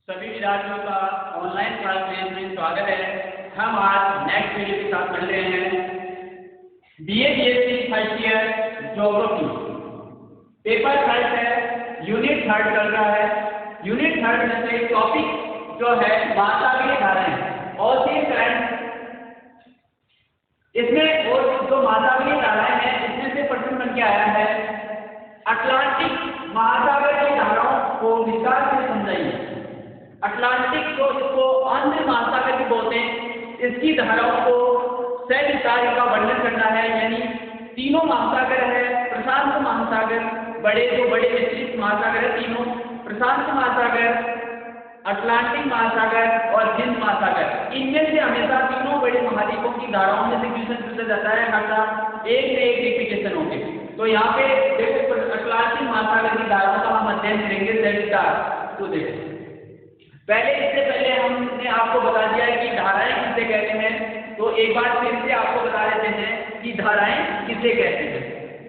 सभी विद्यार्थियों का ऑनलाइन क्लास में स्वागत है। हम आज नेक्स्ट वीडियो के साथ चल रहे हैं BA BSc first year geography paper third है, यूनिट थर्ड चल रहा है। यूनिट थर्ड में से टॉपिक जो है महासागरीय धाराएं और सी करंट। इसमें और जो महासागरीय धाराएं हैं इसमें से प्रश्न बन के आया है अटलांटिक महासागर की धाराओं को विस्तार से समझाइए। अटलांटिक जो इसको आंध्र महासागर भी बोलते हैं, इसकी धाराओं को सविस्तार का वर्णन करना है। यानी तीनों महासागर है, प्रशांत महासागर, बड़े विस्तृत महासागर है तीनों, प्रशांत महासागर, अटलांटिक महासागर और हिंद महासागर। इनमें से हमेशा तीनों बड़े महाद्वीपों की धाराओं में से क्वेश्चन पूछा जाता है, हमेशा एक से एक रिपीटेशन होंगे। तो यहाँ पे देखो अटलांटिक महासागर की धाराओं का हम अध्ययन करेंगे सविस्तार। तो देखो इससे पहले हमने आपको बता दिया है कि धाराएं किसे कहते हैं, तो एक बार फिर से आपको बता देते हैं कि धाराएं किसे कहते हैं।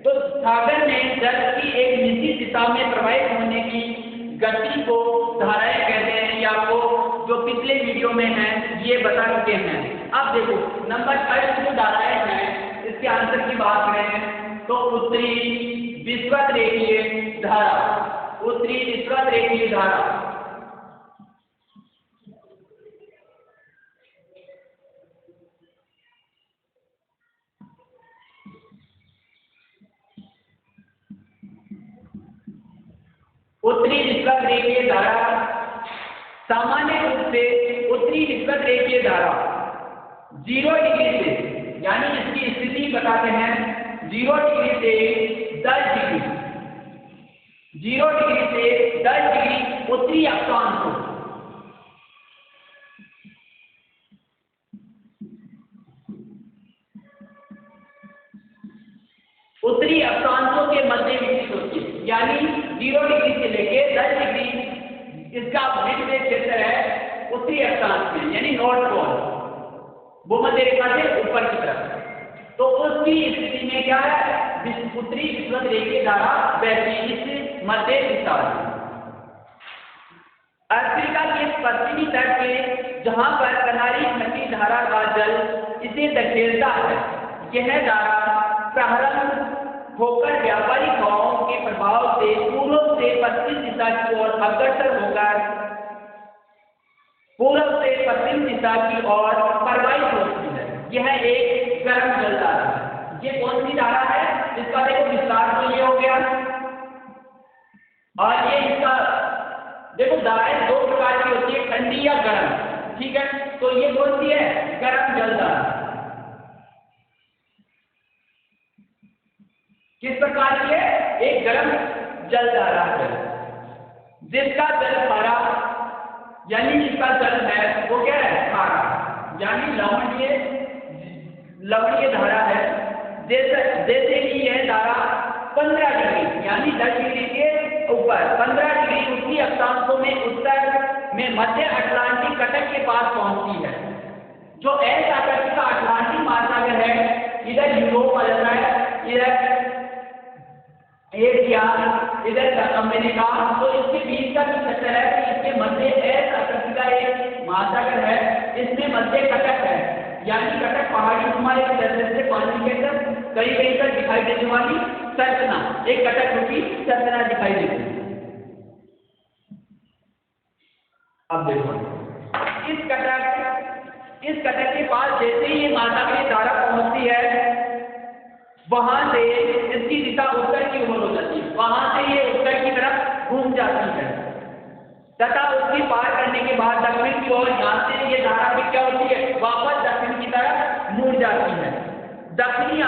तो सागर में जल की एक निश्चित दिशा में प्रवाहित होने की गति को धाराएं कहते हैं। ये आपको जो पिछले वीडियो में है ये बता चुके हैं। अब देखो नंबर 5 जो धाराएं हैं इसके आंसर की बात करें तो उत्तरी विषुवत रेखीय धारा, उत्तरी विषुवत रेखीय धारा, उत्तरी विषुवत रेखीय धारा। सामान्य रूप से उत्तरी विषुवत रेखीय धारा 0 डिग्री से, यानी इसकी स्थिति बताते हैं 0 डिग्री से 10 डिग्री, 0 डिग्री से 10 डिग्री उत्तरी अक्षांश को, उत्तरी अक्षांशों के मध्य विकसित होती है। यानी 0 डिग्री से लेके 10 डिग्री इसका मिड में क्षेत्र है उत्तरी अक्षांश में, यानी नॉर्थ पोल, भूमध्य रेखा से ऊपर की तरफ। तो उसकी स्थिति में क्या है, उत्तरी विषुवत रेखीय धारा बहती इस मध्य दिशा में। अफ्रीका के पश्चिमी तट पे जहां पर कनारी नदी धारा का जल इसे धकेलता है, यह धारा प्रारंभ होकर व्यापारिक हवाओं के प्रभाव से पूर्व से पश्चिम दिशा की ओर अग्रसर होकर पूर्व से पश्चिम दिशा की ओर प्रवाहित होती है। यह एक गर्म जल धारा है। ये कौन सी धारा है, इसका देखो विस्तार तो ये हो गया, और ये इसका देखो धाराएं 2 प्रकार की होती है, ठंडी या गर्म। ठीक है, तो ये कौन सी है, गर्म जल धारा। किस प्रकार की है, एक गर्म जल धारा है जिसका जल खारा, यानी इसका जल है वो क्या है, खारा, यानी लवणीय धारा है। जैसे कि यह धारा 15 डिग्री यानी 10 डिग्री के ऊपर 15 डिग्री उत्तरी अक्षांशों में उत्तर में मध्य अटलांटिक तट के पास पहुंचती है। जो एस आकृति का अटलांटिक महासागर है, इधर यूरोप आ जाता है, इधर एशिया, इधर अमेरिका, तो इसके बीच का जो क्षेत्र है कि इसके मध्य एस आकृति का एक महासागर है, इसमें मध्य कटक है, यानी कटक पहाड़ी नुमा एक क्षेत्र से पानी के अंदर कहीं तक दिखाई देने वाली संरचना, एक कटक रूपी संरचना दिखाई देती है। अब देखो इस कटक के पास जैसे ही ये महासागरीय धारा पहुंचती है, वहां से इसकी दिशा उत्तर की ओर हो जाती है, वहां से ये उत्तर की तरफ घूम जाती है तथा उसकी पार करने के बाद दक्षिण की ओर, यहाँ से ये धारा भी क्या होती है, वापस दक्षिण की तरफ मुड़ जाती है। दक्षिणी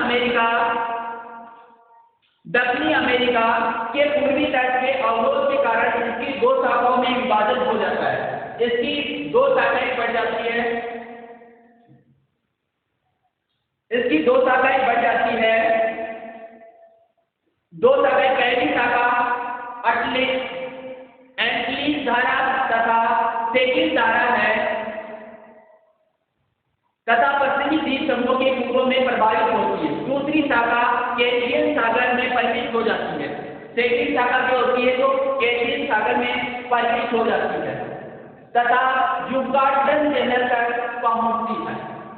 अमेरिका के पूर्वी तट के अवरोध के कारण इसकी 2 शाखाओं में विभाजन हो जाता है। इसकी 2 शाखाएं बढ़ जाती है, इसकी 2 शाखाएं बढ़ जाती है। 2 शाखाएं, पहली शाखा एंटलीज धारा तथा सेकिंड धारा है तथा पश्चिमी द्वीप समूह के पूर्व में प्रभावित होती है। दूसरी शाखा कैरिबियन सागर में परिमित हो जाती है। सेकिंड शाखा जो होती है तो कैरिबियन सागर में परिमित हो जाती है। तथा युगांडन चैनल तक पहुंचती है।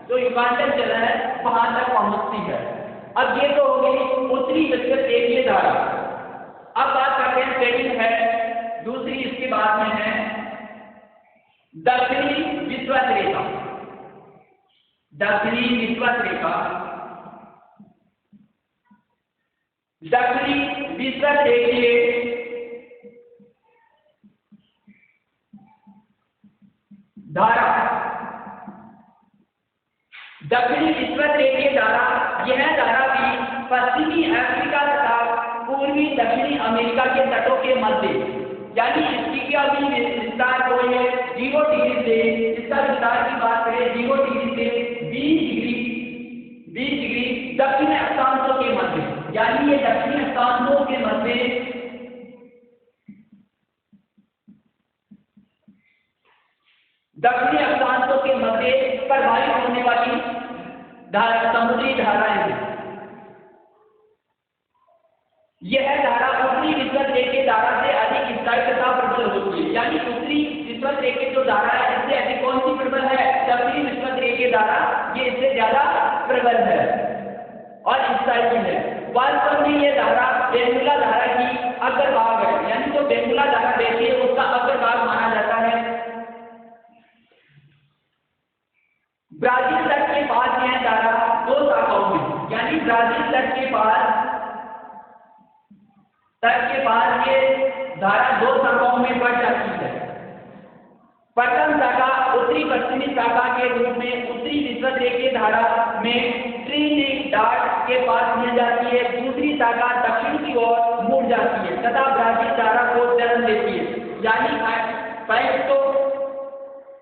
तो युगांडन चैनल है वहां तक पहुंचती है। अब ये तो हो गई उत्तरी विश्व रेखीय धारा। अब बात करते हैं सेकंड है दूसरी, इसके बाद में है दक्षिणी विश्वत रेखा। दक्षिणी विश्वत रेखा, दक्षिणी विश्वत रेखीय धारा। दक्षिणी विश्वत रेखीय धारा, यह धारा भी पश्चिमी अफ्रीका तथा पूर्वी दक्षिणी अमेरिका के तटों के मध्य, यानी इसकी क्या भी विस्तार को है 0 डिग्री से, इसका विस्तार की बात करें 0 डिग्री से 20 डिग्री दक्षिण अक्षांशों के मध्य, यानी ये दक्षिणी अक्षांशों के मध्य दक्षिणी अक्षांशों के मध्य प्रभावित होने वाली समुद्री धाराएं हैं। यह धारा उत्तरी विश्वत रेखीय धारा से अधिक स्थायी तथा प्रबल होती है, यानी उत्तरी विश्वत रेखीय जो धारा है इससे अधिक कौन सी प्रबल है? दक्षिणी विश्वत रेखीय धारा, ये इससे ज्यादा प्रबल है और स्थायी भी है। वास्तव में ये धारा बेंगुला धारा की अग्रभाग है, यानी जो बेंगुला धारा बहती है उसका अग्रभाग माना जाता है। ब्राजील तट के पास यह धारा 2 शाखाओं में, यानी ब्राजील तट के पास ये धारा 2 शाखाओं में बढ़ जाती है। प्रथम शाखा उत्तरी पश्चिमी शाखा के रूप में उत्तरी विश्वत रेखीय धारा में ट्रिनिडाड के पास मिल जाती है। दूसरी शाखा दक्षिण की ओर मुड़ जाती है तथा ब्राजील धारा को जन्म देती है, यानी पहले तो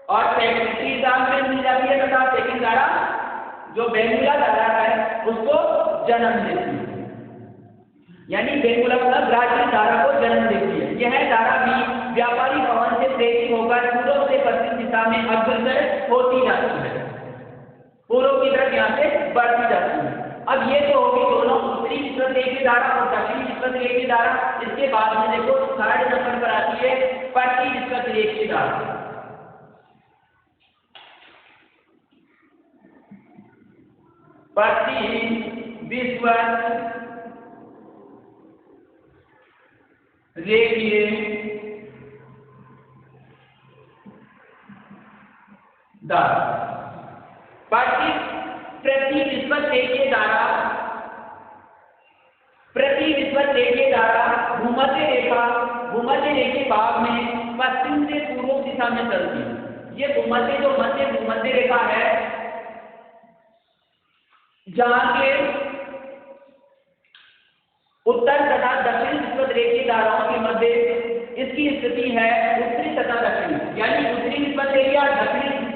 और सेकेंडरी धारा में मिल जाती है तथा सेकंड धारा जो बेंगुला धारा है उसको जन्म देती है, यानी बेंगुला ब्राजील धारा को जन्म देती है। यह धारा भी व्यापारी पवन से प्रेरित होकर पूर्व से पश्चिम दिशा में अग्रसर होती जाती है, पूर्व की तरफ यहाँ से बढ़ती जाती है। अब ये तो होगी दोनों उत्तरी विश्वत रेखीय धारा और दक्षिणी विश्वत रेखीय धारा। इसके बाद में देखो 3rd नंबर पर आती है पश्चिमी विश्वत रेखीय धारा। पश्चिमी विश्वत रेखीय धारा। प्रति विश्वत रेखीय धारा, प्रति विश्वत रेखीय धारा भूमध्य रेखीय भाग में पश्चिम से पूर्व दिशा में चलती है। ये भूमध्य रेखा है जहां के उत्तर तथा दक्षिण विश्वत रेखीय धाराओं के मध्य इसकी स्थिति है उत्तरी तथा दक्षिणी, यानी उत्तरी विश्वत रेखा और दक्षिणी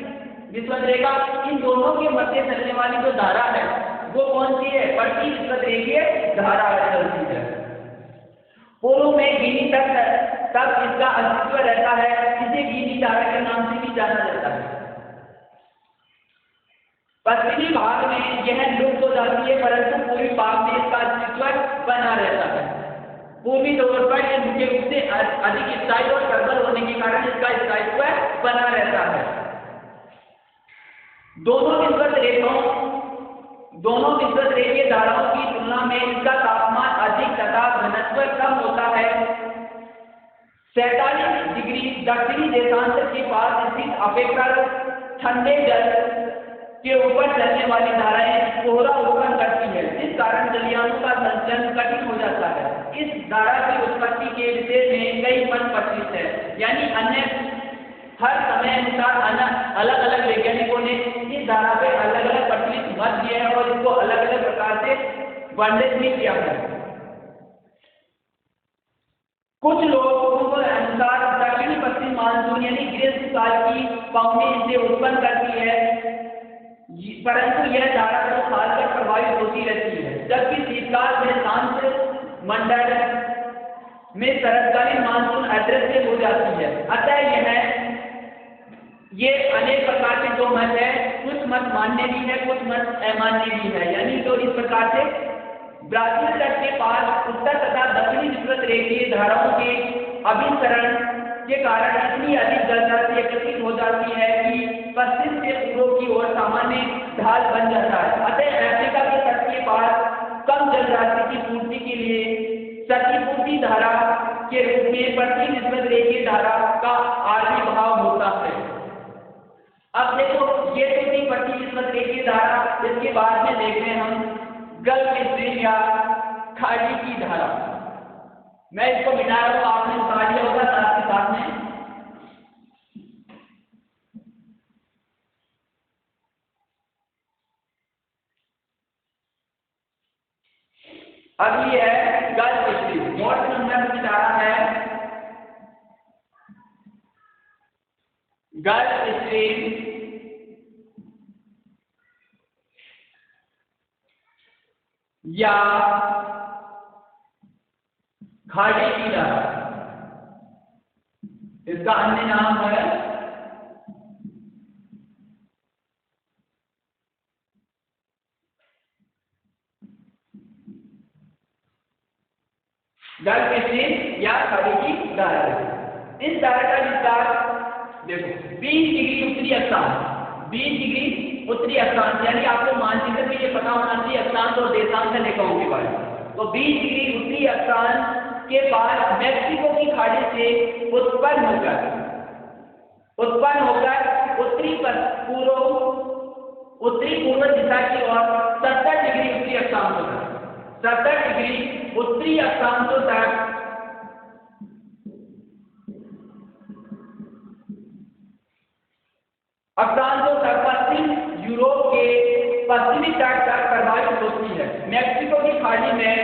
विश्वत रेखा, इन दोनों के मध्य चलने वाली जो धारा है वो कौन सी है? पश्चिमी विश्वत रेखीय धारा चलती है। पूर्व में गिनी तक इसका अस्तित्व रहता है, इसे गिनी धारा के नाम से भी जाना जाता है। पश्चिमी भाग में यह लुप्त हो जाती है, परंतु पूर्वी भाग में इसका अस्तित्व बना रहता है। पूर्वी तौर पर यह मुख्य रूप से अधिक स्थायी और प्रबल होने के कारण इसका स्थायित्व बना रहता है। दोनों विश्वत रेखीय धाराओं की तुलना में इसका तापमान अधिक तथा घनत्व कम होता है। 47 डिग्री दक्षिणी देशांतर के पास स्थित अपेक्षाकृत ठंडे जल के ऊपर चलने वाली धाराएं कोहरा उत्पन्न करती है, जिस कारण जलयानों का संचलन कठिन हो जाता है। इस धारा की उत्पत्ति के विषय में कई मत प्रचलित है, यानी अन्य हर समय अनुसार अलग अलग वैज्ञानिकों ने इस धारा पे अलग अलग प्रचलित मत दिए हैं और इसको अलग अलग प्रकार से वर्णित भी किया है। कुछ लोगों के अनुसार दक्षिणी पश्चिम मानसून यानी ग्रीष्म काल की पवनें इसे उत्पन्न करती है, परंतु यह धारा 2 साल तक प्रभावित होती रहती है, जबकि शीतकाल में शांत मंडल में शरतकालीन मानसून अदृश्य हो जाती है। अतः ये अनेक प्रकार के जो मत है, कुछ मत मान्य भी है, कुछ मत अमान्य भी है। यानी तो इस प्रकार से ब्राजील तट के पास उत्तर तथा दक्षिणी विश्वत रेखीय धाराओं के अभिसरण के कारण इतनी अधिक जलराशि एकत्रित हो जाती है कि पश्चिम से पूर्व की ओर सामान्य ढाल बन जाता है। अतः अफ्रीका के तट के पास कम जलराशि की पूर्ति के लिए क्षतिपूर्ति धारा के रूप में प्रति निस्बत रेखीय धारा का आर्मी भाव होता है। अब देखो ये तो थी प्रति निस्बत रेखीय धारा, इसके बाद में देख रहे हैं हम गल्फ स्ट्रीम या खाड़ी की धारा। मैं इसको मिटा रहा हूं, आपने उतार लिया होगा साथ के साथ में। अब ये है गल्फ स्ट्रीम, नोट नंबर की धारा है गल्फ स्ट्रीम या खाड़ी की धारा, इसका अन्य नाम है गल्फ स्ट्रीम या खाड़ी की धारा। इस धारा का विस्तार देखो 20 डिग्री उत्तरी अक्षांश, 20 डिग्री उत्तरी अक्षांश, यानी आपको मानचित्र में ये पता होना चाहिए अक्षांश और देशांश रेखाओं के बारे में। तो 20 डिग्री उत्तरी अक्षांश के पास मैक्सिको की खाड़ी से उत्पन्न होकर उत्तरी पूर्व दिशा की ओर 70 डिग्री उत्तरी अक्षांशों तक 70 डिग्री उत्तरी अक्षांशों तक पश्चिम यूरोप के पश्चिमी तट तक प्रभावित होती है। मैक्सिको की खाड़ी में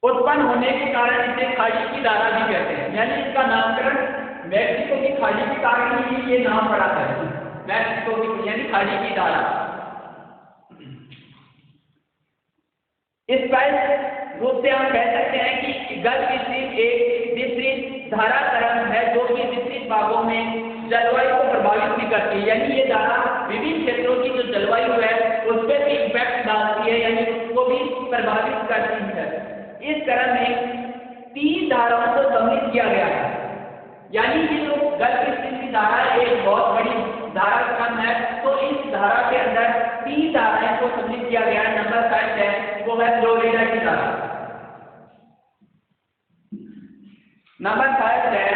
उत्पन्न होने के कारण इसे खाड़ी की धारा भी कहते हैं, यानी इसका नामकरण मैक्सिको की खाड़ी के कारण ही ये नाम पड़ा है, मैक्सिको की यानी खाड़ी की धारा। इस स्पष्ट रूप से हम कह सकते हैं कि गल्फ स्ट्रीम एक विस्तृत धारा तरंग है जो कि विस्तृत भागों में जलवायु को प्रभावित भी करती है, यानी ये धारा विभिन्न क्षेत्रों की जो जलवायु है उस पर भी इम्पैक्ट डालती है, यानी उसको भी प्रभावित करती है। इस तरह में 3 धाराओं को सम्मिलित किया गया है, यानी ये जो गल्फ स्ट्रीम की धारा एक बहुत बड़ी धारा खंड है, तो इस धारा के अंदर 3 धाराएं को सम्मिलित किया गया है। नंबर 5 है वो है फ्लोरिडा की धारा। नंबर 5 है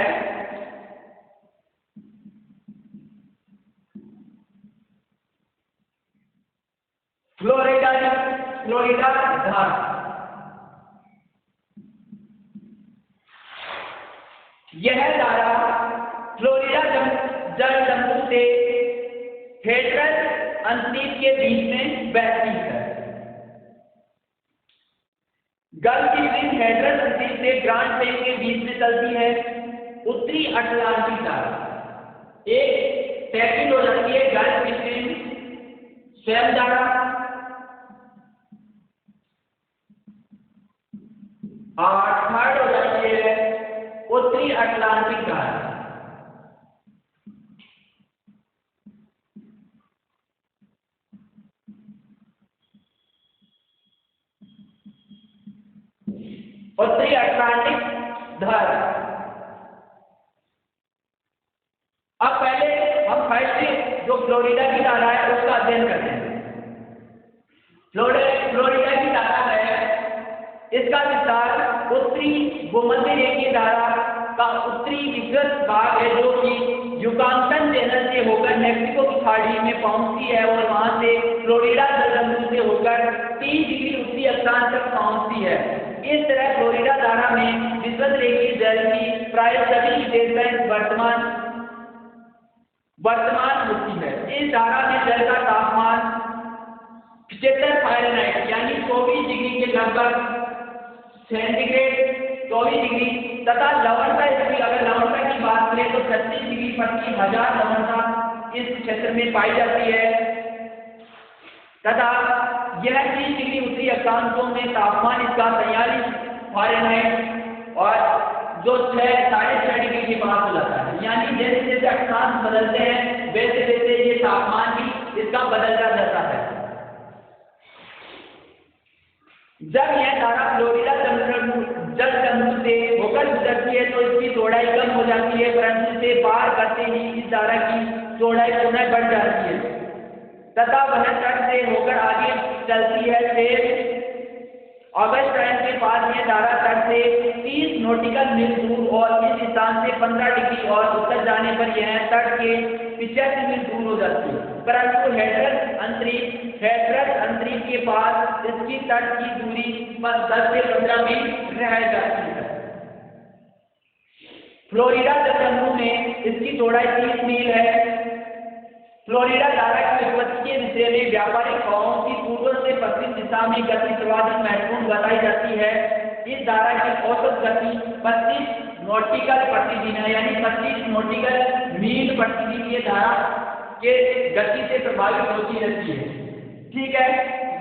फ्लोरिडा धारा। यह धारा फ्लोरिडा जल जंतु से हेड्रस अंतरिक्ष के बीच में बहती है। गल्फ स्ट्रीम हेड्रस अंतरिक्ष से ग्रांड ट्रैंक के बीच में चलती है। उत्तरी अटलांटिक धारा एक सेकंड हो जाती है गल्फ स्ट्रीम स्वयं धारा, और थर्ड हो जाती है उत्तरी अटलांटिक धारा। उत्तरी अटलांटिक धारा। अब पहले हम फर्स्ट जो फ्लोरिडा की धारा है उसका अध्ययन करते हैं। फ्लोरिडा की धारा है, इसका विस्तार उत्तरी भूमध्य रेखीय धारा का उत्तरी विस्तृत भाग है जो कि युकांतन चैनल से होकर मैक्सिको की खाड़ी में पहुंचती है और वहां से फ्लोरिडा जलजंतु से होकर 30 डिग्री उत्तरी अक्षांश तक पहुंचती है। इस तरह फ्लोरिडा धारा में विस्तृत रेखीय जल की प्राय सभी स्टेटमेंट वर्तमान होती है। इस धारा में जल का तापमान 75 फ़ारेनहाइट यानी 24 डिग्री के लगभग सेंटीग्रेड 24 डिग्री तथा लवणता स्थिति, अगर लवणता की बात करें तो 36 डिग्री प्रति 1000 लवणता इस क्षेत्र में पाई जाती है तथा यह 30 डिग्री उत्तरी अक्षांशों में तापमान इसका 43 फ़ारेनहाइट और जो 6.5 डिग्री के पास हो जाता है। यानी जैसे जैसे अक्षांश बदलते हैं वैसे वैसे ये तापमान भी इसका बदलता जाता है। जब यह धारा फ्लोरिडा जल जंतु से होकर करती है तो इसकी चौड़ाई कम हो जाती है, परंतु इसे पार करते ही इस धारा की चौड़ाई पुनः बढ़ जाती है तथा वह तट से होकर आगे चलती है। फिर अगस्त टाइम के पास यह धारा तट से 30 नॉटिकल मील दूर और इस स्थान से 15 डिग्री और उत्तर जाने पर यह तट के 85 मील दूर हो जाती है। परंतु हैट्रस अंतरिक्ष के पास इसकी तट की दूरी 10 से 15 मील रह जाती है। फ्लोरिडा जलसमूह में इसकी चौड़ाई 30 मील है। फ्लोरिडा धारा की उत्पत्ति के विषय में व्यापारिक हवाओं की पूर्व से पश्चिम दिशा में गति सर्वाधिक महत्वपूर्ण बताई जाती है। इस धारा की औसत गति 25 नॉटिकल प्रतिदिन है, यानी 25 नॉटिकल मील प्रतिदिन ये धारा के गति से प्रभावित होती रहती है। ठीक है,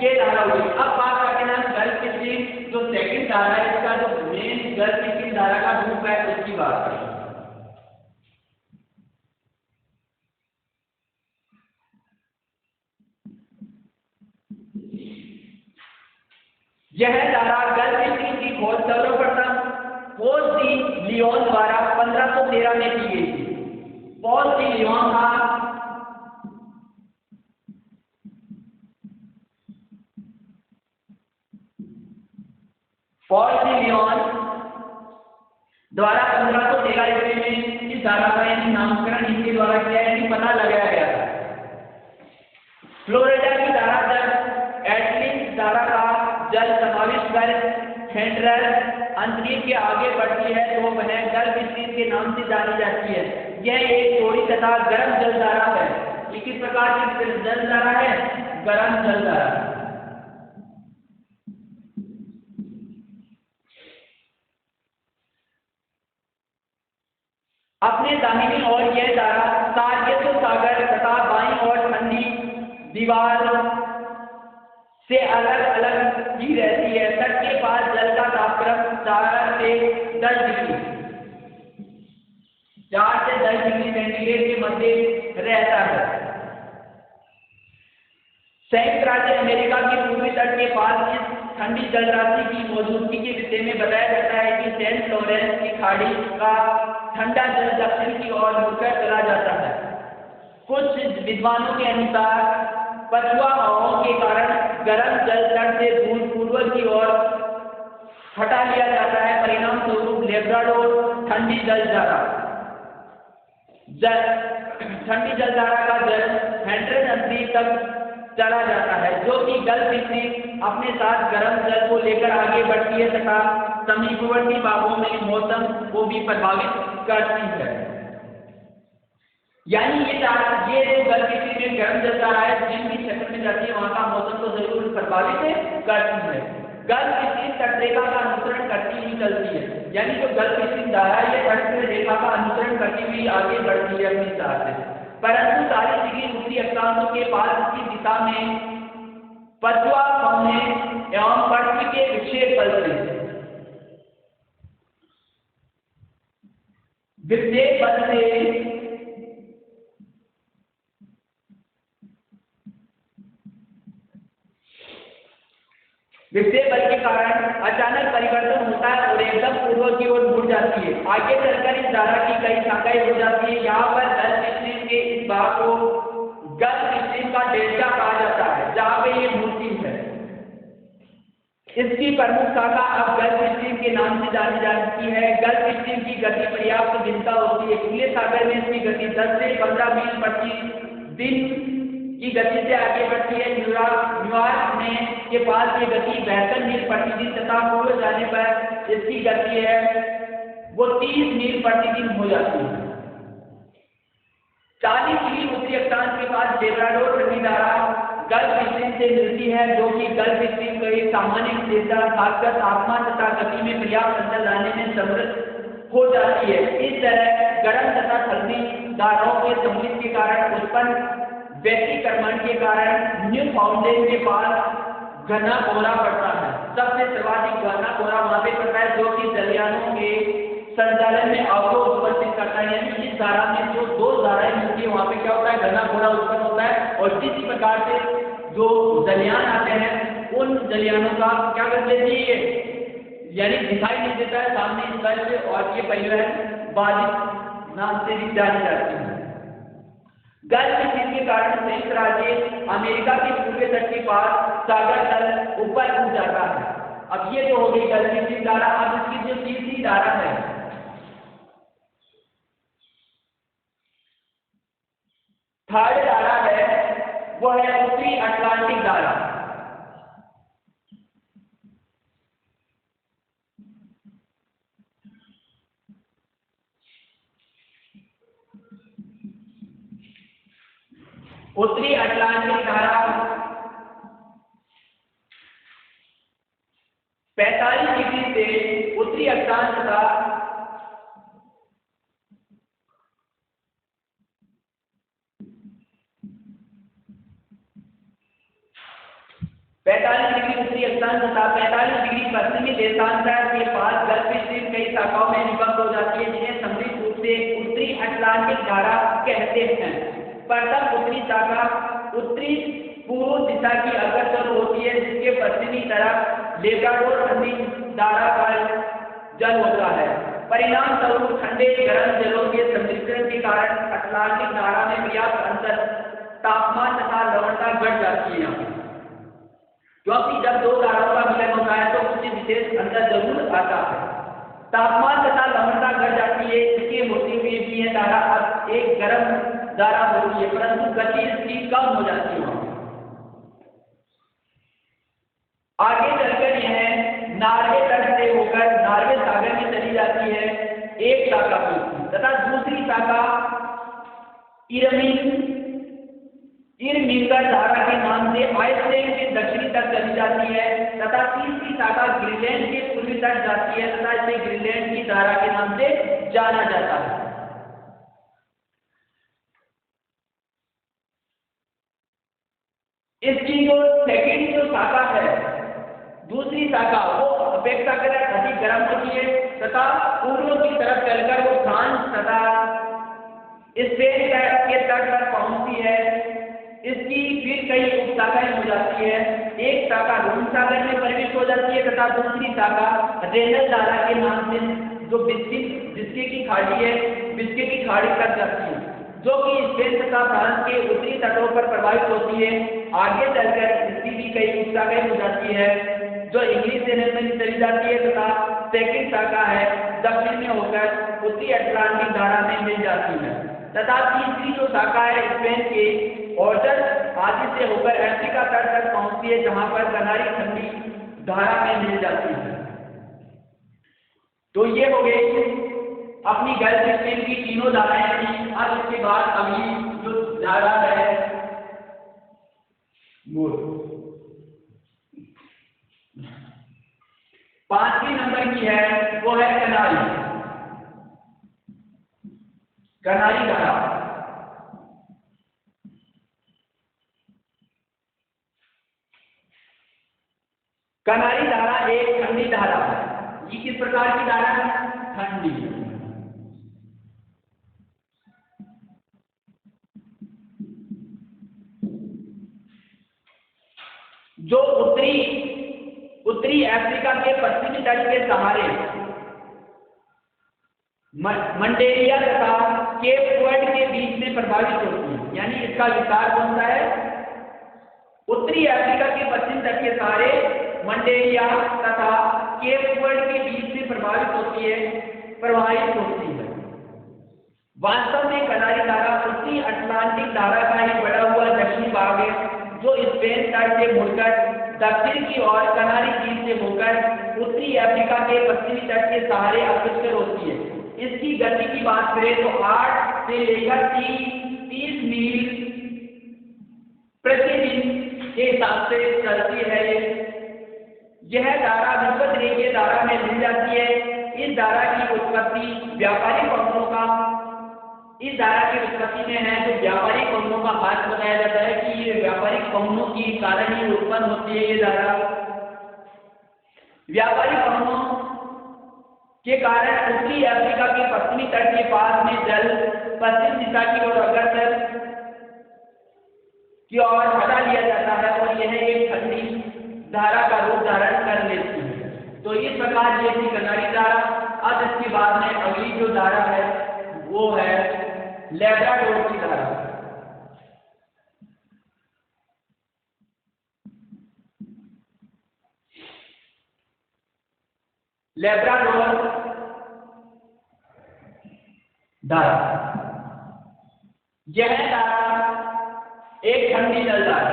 ये धारा हुई। अब बात करते हैं गल्फ स्ट्रीम, जो सेकंड धारा है, इसका जो मेन गल्फ स्ट्रीम धारा का रूप है उसकी बात करें। यह धारा गल्फ स्ट्रीम की खोज सर्वप्रथम पॉल डी लियोन द्वारा 1513 में की गई थी। पॉल डी लियोन था पॉल डी लियोन द्वारा 1513 ईस्वी में इस धारा का नामकरण इनके द्वारा किया, यानी पता लगाया गया था। फ्लोरिडा की धारा जब एटलिस धारा का जल समाविष्ट कर हैट्रस अंतरिक्ष के आगे बढ़ती है तो वह गल्फ स्ट्रीम के नाम से जानी जाती है। यह एक चौड़ी तथा गर्म जलधारा है। ये किस प्रकार की जलधारा है? गर्म जलधारा। अपने दाहिनी ओर यह धारा सार्गेसो सागर तथा बाईं ओर ठंडी दीवार से अलग अलग ही रहती है। तट के पास जल का तापक्रम 4 से 10 डिग्री सेंटीग्रेड के मध्य रहता है। संयुक्त राज्य अमेरिका के पूर्वी तट के पास इस ठंडी जलराशि की मौजूदगी के विषय में बताया जाता है कि सेंट लॉरेंस की खाड़ी का ठंडा जल दक्षिण की ओर मुड़कर चला जाता है। कुछ विद्वानों के अनुसार पछुआ हवाओं के कारण गर्म जल तट से दूर पूर्व की ओर हटा लिया जाता है। परिणाम स्वरूप लेब्राडोर ठंडी जलधारा का जल हैट्रस अंतरिक्ष तक चला जाता है, जो कि गल्फ स्ट्रीम अपने साथ गर्म जल को लेकर आगे बढ़ती है तथा समीपवर्ती भागों में मौसम को भी प्रभावित करती है। यानी ये जो गल्फ स्ट्रीम में गर्म जलधारा है, जिनकी क्षेत्र में जाती है वहां का मौसम तो जरूर प्रभावित करती है। गल्फ स्ट्रीम तटरेखा का अनुसरण करती हुई चलती है, यानी जो गल्फ स्ट्रीम धारा है ये तटरेखा का अनुसरण करती हुई आगे बढ़ती है अपनी दिशा से। परंतु 40 डिग्री उत्तरी अक्षांशों के पास इसकी दिशा में पछुआ होने एवं पृथ्वी के विक्षेप बल से विक्षेप बल के कारण अचानक परिवर्तन होता है और एकदम पूर्व की ओर मुड़ जाती है। आगे चलकर इस धारा की कई शाखाएं हो जाती है। यहाँ पर गल्फ स्ट्रीम के इस भाग को गल्फ स्ट्रीम का डेल्टा कहा जाता है, जहाँ पे ये मुड़ती है। इसकी प्रमुख शाखा अब गल्फ स्ट्रीम के नाम से जानी जाती है। गल्फ स्ट्रीम की गति पर्याप्त भिन्नता होती है। खुले सागर में इसकी गति 10 से 15 मील प्रति दिन की गति से आगे बढ़ती है। न्यूयॉर्क में के पास ये गति 72 मील प्रतिदिन तथा पूर्व जाने पर इसकी गति है वो 30 मील प्रतिदिन हो जाती है। 40 डिग्री उत्तरी अक्षांश के पास लेब्राडोर ठंडी धारा गल्फ स्ट्रीम से मिलती है, जो कि गल्फ स्ट्रीम का एक सामान्य विशेषता खासकर तापमान तथा गति में पर्याप्त अंतर लाने में समृद्ध हो जाती है। इस तरह गर्म तथा ठंडी धाराओं के सम्मिलित के कारण उत्पन्न व्यतिक्रमण के कारण न्यू फाउंडेन के पास घना कोहरा पड़ता है। सबसे सर्वाधिक घना कोहरा वहां पे पड़ता है, जो कि जलयानों के संचालन में अवरोध उपस्थित करता है। यानी इस धारा में जो दो धाराएं मिलती है वहां पे क्या होता है? घना कोहरा उत्पन्न होता है। और किसी प्रकार से जो जलयान आते हैं उन जलयानों का क्या कर देती है? यानी दिखाई नहीं देता है सामने इस तरह से, और ये परिवहन बाधित नाम से भी जानी जाती है। गल्फ स्ट्रीम के कारण संयुक्त राज्य अमेरिका के पूर्वी तट के पास सागर तल ऊपर उठ जाता है। अब ये जो हो गई गल्फ स्ट्रीम धारा। अब इसकी जो तीसरी धारा है, थर्ड धारा है, वो है उत्तरी अटलांटिक धारा। उत्तरी अटलांटिक धारा 45 डिग्री से उत्तरी अक्षांश तथा 45 डिग्री उत्तरी अक्षांश तथा 45 डिग्री पश्चिमी देशांतर के पास गल्फ स्ट्रीम कई शाखाओं में विभक्त हो जाती है, जिन्हें समृद्ध रूप से उत्तरी अटलांटिक धारा कहते हैं। प्रथम उत्तरी शाखा उत्तरी पूर्व दिशा की अग्रसर होती है, जिसके पश्चिमी तरफ लेब्राडोर ठंडी धारा का जल होता है। परिणाम स्वरूप ठंडे गर्म जलों के सम्मिश्रण के कारण अटलांटिक धारा में पर्याप्त अंतर तापमान तथा लवणता घट जाती है, क्योंकि जब दो धाराओं का मिलन होता है तो कुछ विशेष अंतर जरूर आता है। तापमान तथा लवणता घट जाती है, इसके होते हुए भी यह धारा अब एक गर्म धारा होती है, परंतु गति इसकी कम हो जाती है। आगे चलकर यह नार्वे तट से होकर नार्वे सागर में चली जाती है एक शाखा की, तथा दूसरी शाखा इरमिंगर धारा के नाम से आइसलैंड के दक्षिणी तक चली जाती है, तथा तीसरी शाखा ग्रीनलैंड के पूर्वी तट जाती है, तथा इसे ग्रीनलैंड की धारा के नाम से जाना जाता है। इसकी जो सेकेंड जो शाखा है, दूसरी शाखा, वो अपेक्षाकृत अधिक गर्म होती है तथा पूर्व की तरफ चलकर वो फ्रांस तथा स्पेन के तट पर पहुंचती है। इसकी फिर कई उपशाखाएं हो जाती है। एक शाखा रोम सागर में प्रवेश हो जाती है तथा दूसरी शाखा रेनल धारा के नाम से जो बिस्के की खाड़ी है, बिस्के की खाड़ी तक जाती है, जो कि स्पेन तथा फ्रांस के उत्तरी तटों पर प्रभावित होती है। आगे चलकर इसकी भी कई उपशाखाएं हो जाती है, जो इंग्लिश चैनल में चली जाती है, तथा सेकंड शाखा है दक्षिण में होकर उत्तरी अटलांटिक धारा में मिल जाती है, तथा तीसरी जो शाखा है स्पेन के ऑर्डर आदि से होकर अफ्रीका तट तक पहुंचती है, जहां पर कनारी ठंडी धारा में मिल जाती है। तो ये हो गई अपनी गल्फ स्ट्रीम की तीनों धाराएं थी। अब इसके बाद अगली जो धारा है वो 5वें नंबर की है, वो है कनारी धारा। कनारी धारा एक ठंडी धारा है। ये किस प्रकार की धारा है? ठंडी। जो उत्तरी अफ्रीका के पश्चिमी तट के सहारे मंडेलिया तथा केप वर्ड के बीच में प्रभावित होती है। यानी इसका विस्तार कौन सा है? उत्तरी अफ्रीका के पश्चिम तट के सहारे मंडेलिया तथा केप वर्ड के बीच में प्रभावित होती है। वास्तव में कनारी धारा उत्तरी अटलांटिक धारा का ही बढ़ा हुआ दक्षिणी भाग है, जो स्पेन तट से मुड़कर दक्षिण की ओर कनारी द्वीप से होकर उत्तरी अफ्रीका के पश्चिमी तट के सहारे अग्रसर होती है। इसकी गति की बात करें तो 8 से लेकर 30 मील प्रतिदिन के हिसाब से चलती है। यह धारा विद्युत रेखीय धारा में मिल जाती है। इस धारा की उत्पत्ति व्यापारिक में है, जो व्यापारिक पवनों का हाथ बताया जाता है कि ये व्यापारिक पवनों की कारण ही उत्पन्न होती है। ये धारा व्यापारिक पवनों के कारण उत्तरी अफ्रीका के पश्चिमी तट के पास में जल पश्चिम दिशा की ओर अग्रसर की ओर हटा लिया जाता है और यह एक ठंडी धारा का रूप धारण कर लेती है। तो इस प्रकार ये थी कनारी धारा। अब इसके बाद में अगली जो धारा है वो है लेब्राडोर की धारा। लेब्राडोर धारा, यह धारा एक ठंडी जल धारा,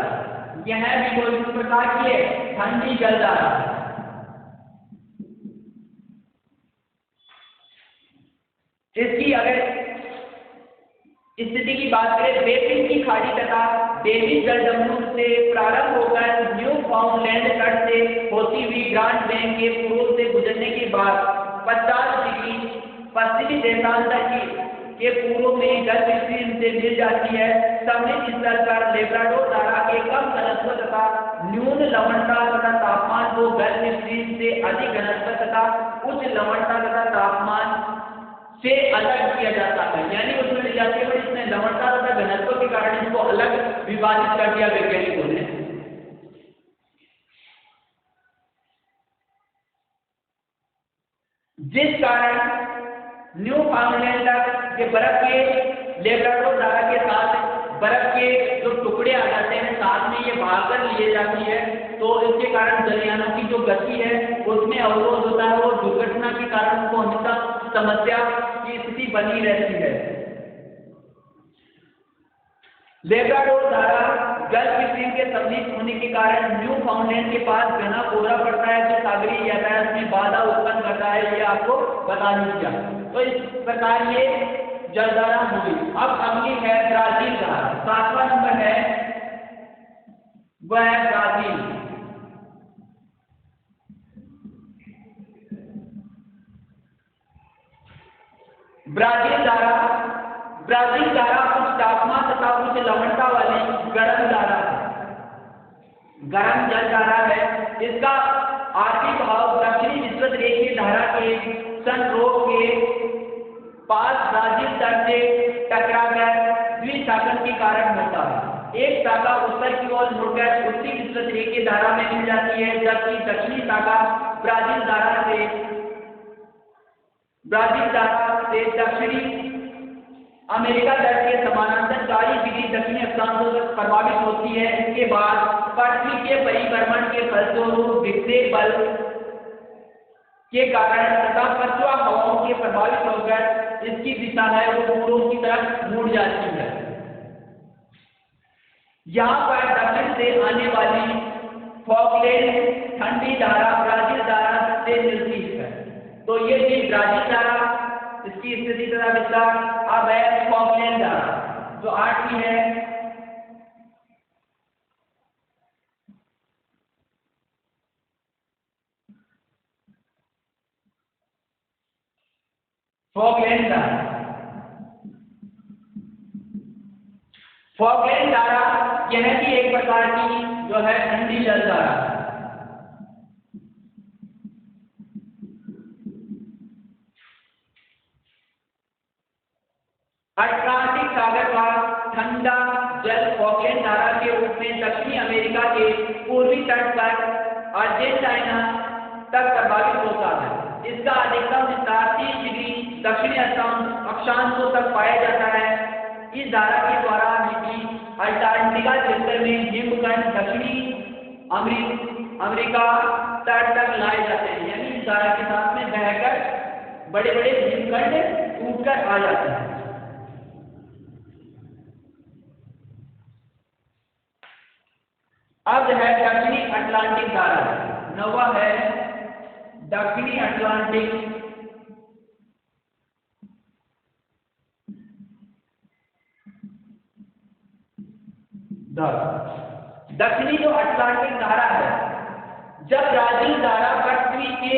यह भी कोई प्रकार की है ठंडी जल धारा। इसकी अगर स्थिति की बात करें, बेपिन की खाड़ी तथा डेविस जलसमूह से प्रारंभ होकर न्यू फाउंडलैंड तट से होती हुई ग्रांड बैंक के पूर्व से गुजरने के बाद 50 डिग्री पश्चिमी देशांतर के पूर्व में गल्फ स्ट्रीम से मिल जाती है। सम्मिलित स्थल पर लेब्राडोर धारा के कम घनत्व तथा न्यून लवणता तथा तापमान को गल्फ स्ट्रीम से अधिक घनत्व तथा उच्च लवणता तथा तापमान से अलग किया जाता है। यानी उसमें मिल जाती है, इसमें लवणता तथा घनत्व के कारण इसको अलग विभाजित कर दिया वैज्ञानिकों ने। जिस कारण न्यू फाउंडलैंड के बर्फ के लेब्राडोर धारा के साथ बर्फ के जो टुकड़े आ जाते हैं साथ में ये भागकर लिए जाती है, तो इसके कारण जलयानों की जो गति है उसमें अवरोध होता है और दुर्घटना के कारण उनको हमेशा समस्या की स्थिति बनी रहती है। लेब्राडोर धारा गल्फ स्ट्रीम के समीप होने के कारण न्यू फाउंडलैंड के पास घना कोहरा पड़ता है जो सागरीय यातायात में बाधा उत्पन्न करता है, ये आपको बता दीजिए। तो इस प्रकार ये जलधारा हुई। अब अगली है ब्राजील धारा, 7वां नंबर है वह है ब्राजील। ब्राजील धारा उच्च तापमान तथा उच्च लवणता वाली गर्म धारा है, गर्म जल धारा है। इसका आरती भाव दक्षिणी विश्व रेखीय धारा के संरोध के पास ब्राजील तट से टकराकर द्विशाखन के कारण होता है। एक शाखा उत्तर की ओर मुड़कर उत्तरी विश्व रेखीय धारा में मिल जाती है, जबकि दक्षिणी शाखा ब्राजील धारा से दक्षिणी अमेरिका तट के समानांतर 40 डिग्री दक्षिणी अक्षांशों तक प्रभावित होती है। इसके बाद पृथ्वी के परिभ्रमण के फलस्वरूप विक्षेप बल के कारण तथा पछुआ हवाओं के प्रभावित होकर इसकी दिशा है वो पूर्व की तरफ मुड़ जाती है। यहाँ पर दक्षिण से आने वाली फॉकलैंड ठंडी धारा ब्राजील धारा से मिलती है। तो ये थी ब्राजील धारा, इसकी स्थिति तथा विस्तार। अब है फॉकलैंड धारा जो 8वीं है। फॉकलैंड धारा यह भी एक प्रकार की जो है ठंडी जल धारा। अटलांटिक सागर का ठंडा जल फॉकलैंड धारा के रूप में दक्षिणी अमेरिका के पूर्वी तट पर अर्जेंटीना तक प्रभावित होता है। इसका अधिकतम विस्तार 30 डिग्री दक्षिणी अक्षांशों तक पाया जाता है। इस धारा के द्वारा अंटार्कटिका क्षेत्र में हिमखंड दक्षिणी अमेरिका तट तक लाए जाते हैं। यानी इस धारा के साथ में बहकर बड़े बड़े हिमखंड टूटकर आ जाते हैं। अब है दक्षिणी अटलांटिक धारा, 9वां है दक्षिणी अटलांटिक धारा। दक्षिणी जो अटलांटिक धारा है, जब ब्राजील धारा पृथ्वी के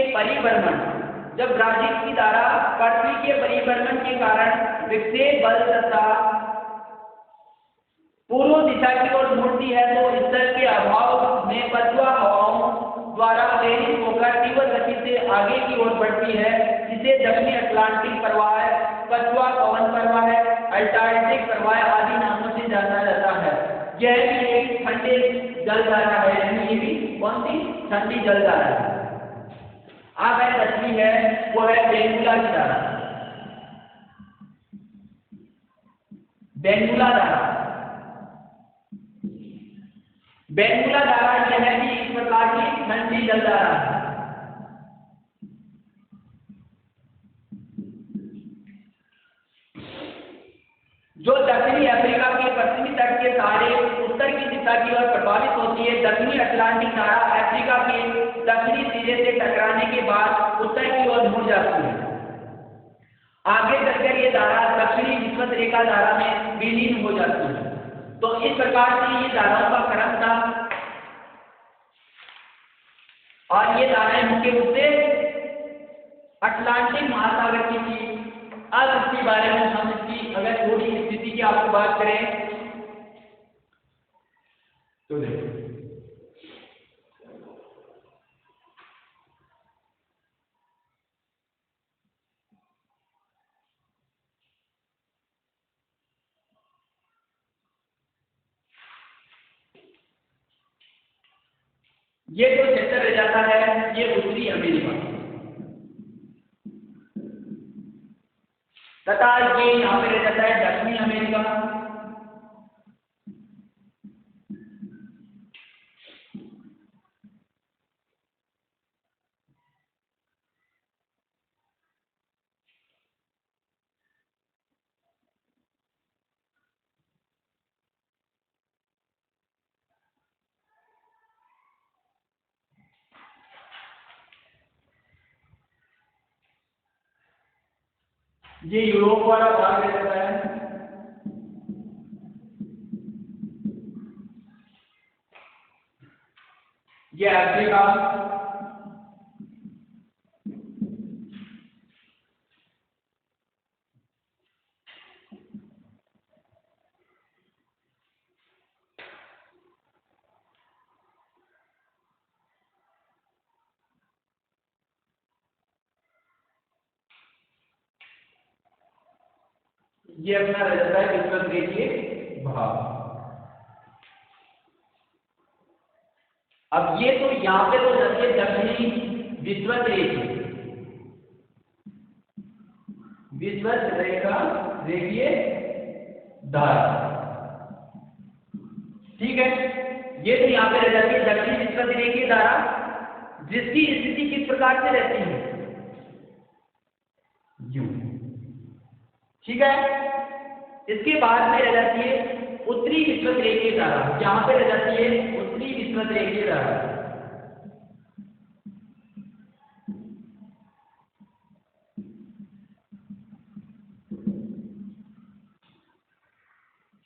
परिभ्रमण के कारण विक्षेप बल तथा पूर्व दिशा की ओर मुड़ती है, तो स्थल के अभाव में पछुआ हवाओं द्वारा प्रेरित होकर तीव्र गति से आगे की ओर बढ़ती है, जिसे दक्षिणी अटलांटिक प्रवाह, पछुआ पवन प्रवाह, अल्टार्कटिक प्रवाह आदि नामों से जाना जाता है। यह भी एक ठंडे जल धारा है, यानी ये भी कौन सी ठंडी जल धारा है। अब है 10वीं है, वो है बेंगुला की धारा। बेंगुला धारा, बेंगुला धारा यह है कि इस प्रकार की ठंडी जल धारा है। जो दक्षिणी अफ्रीका के पश्चिमी तट के सहारे उत्तर की दिशा की ओर प्रभावित होती है। दक्षिणी अटलांटिक धारा अफ्रीका के दक्षिणी सिरे से टकराने के बाद उत्तर की ओर मुड़ जाती है। आगे चलकर ये धारा दक्षिणी विषुवत रेखा धारा में विलीन हो जाती है। तो इस प्रकार से ये धाराओं का क्रम था और ये धाराएं मुख्य रूप से अटलांटिक महासागर की थी। अब इसके बारे में हम इसकी अगर थोड़ी स्थिति की आपको बात करें तो देखो, ये जो क्षेत्र रह जाता है ये उत्तरी अमेरिका तथा ये यहाँ पे रह जाता है दक्षिणी अमेरिका। ये यूरोप वाला भाग रह जाता है। ये अफ्रीका, ये अपना रह जाता है विषुवत रेखीय भाग। अब ये तो यहाँ पे तो जाती है दक्षिणी विषुवत रेखीय, विषुवत रेखा रेखीय धारा, ठीक है। ये तो यहाँ पे रह जाती है दक्षिणी विषुवत रेखीय धारा, जिसकी स्थिति किस प्रकार से रहती है, यूं, ठीक है। इसके बाद में रह जाती है उत्तरी विषुवत रेखीय धारा। यहां पे रह जाती है उत्तरी विषुवत रेखीय धारा।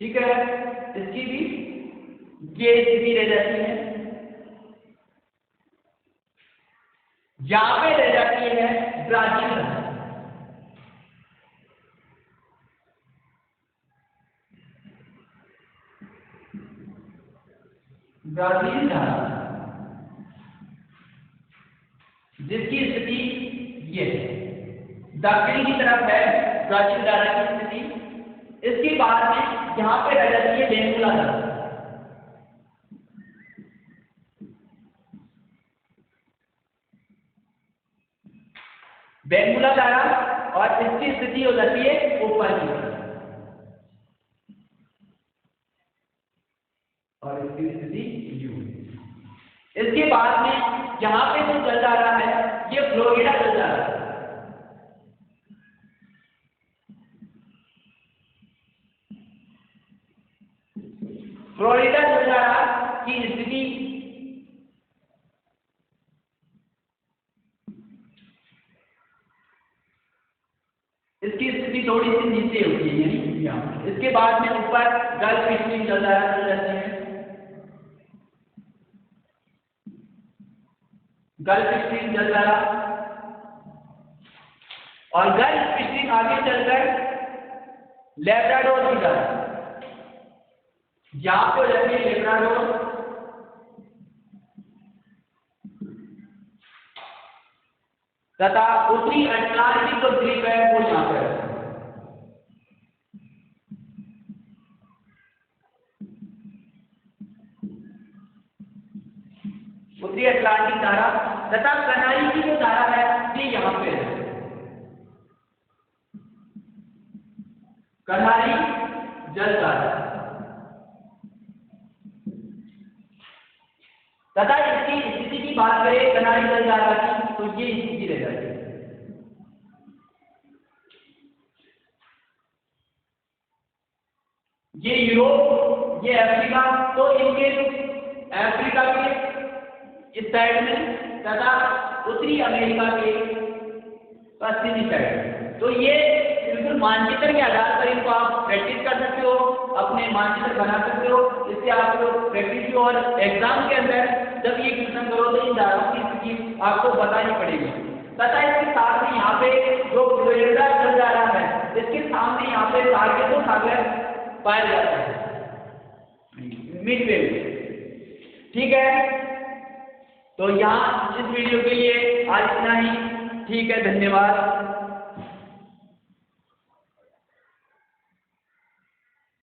ठीक है, इसकी भी ये स्थिति रह जाती है। यहां पे रह जाती है ब्राजील धारा। ब्राजील धारा जिसकी स्थिति ये दक्षिणी की तरफ है, ब्राजील धारा की स्थिति। इसके बाद में यहां पे रह जाती है बेंगुला धारा। बेंगुला धारा और इसकी स्थिति हो जाती है ऊपर की तरफ और इसकी स्थिति यू। इसके बाद में यहां पे जो जल धारा है ये फ्लोरिडा जल धारा है। फ्लोरिडा जल धारा की स्थिति इसकी स्थिति थोड़ी सी नीचे होती है, यानी यहाँ। इसके बाद में ऊपर गल्फ स्ट्रीम जल धारा चल जाती है। गल्फ स्ट्रीम जल धारा और गल्फ स्ट्रीम आगे चलकर लेब्राडोर की धारा, यहां पे रहती है लेब्राडोर तथा उत्तरी अटलांटिक जो द्वीप है वो यहां पर है। उत्तरी अटलांटिक धारा, तथा कनारी की जो धारा है ये यहाँ पे है, कनारी जल धारा, तथा इसकी स्थिति की बात करें कनारी जल धारा की तो ये स्थिति रह जाती है। ये यूरोप, ये अफ्रीका, तो इनके अफ्रीका के इस साइड में तथा उत्तरी अमेरिका के पश्चिमी साइड, तो ये बिल्कुल मानचित्र के आधार पर इनको आप प्रैक्टिस कर सकते हो, अपने मानचित्र बना सकते हो। इससे आपको प्रैक्टिस और एग्जाम के अंदर जब ये क्वेश्चन करो तो इन धाराओं की स्थिति आपको बतानी पड़ेगी। तथा इसके साथ ही यहाँ पे जो फ्लोरिडा जल धारा है, इसके सामने यहाँ पे सार्गेसो सागर पाया जाता है मिडवे में। ठीक है, तो यहाँ इस वीडियो के लिए आज इतना ही। ठीक है, धन्यवाद।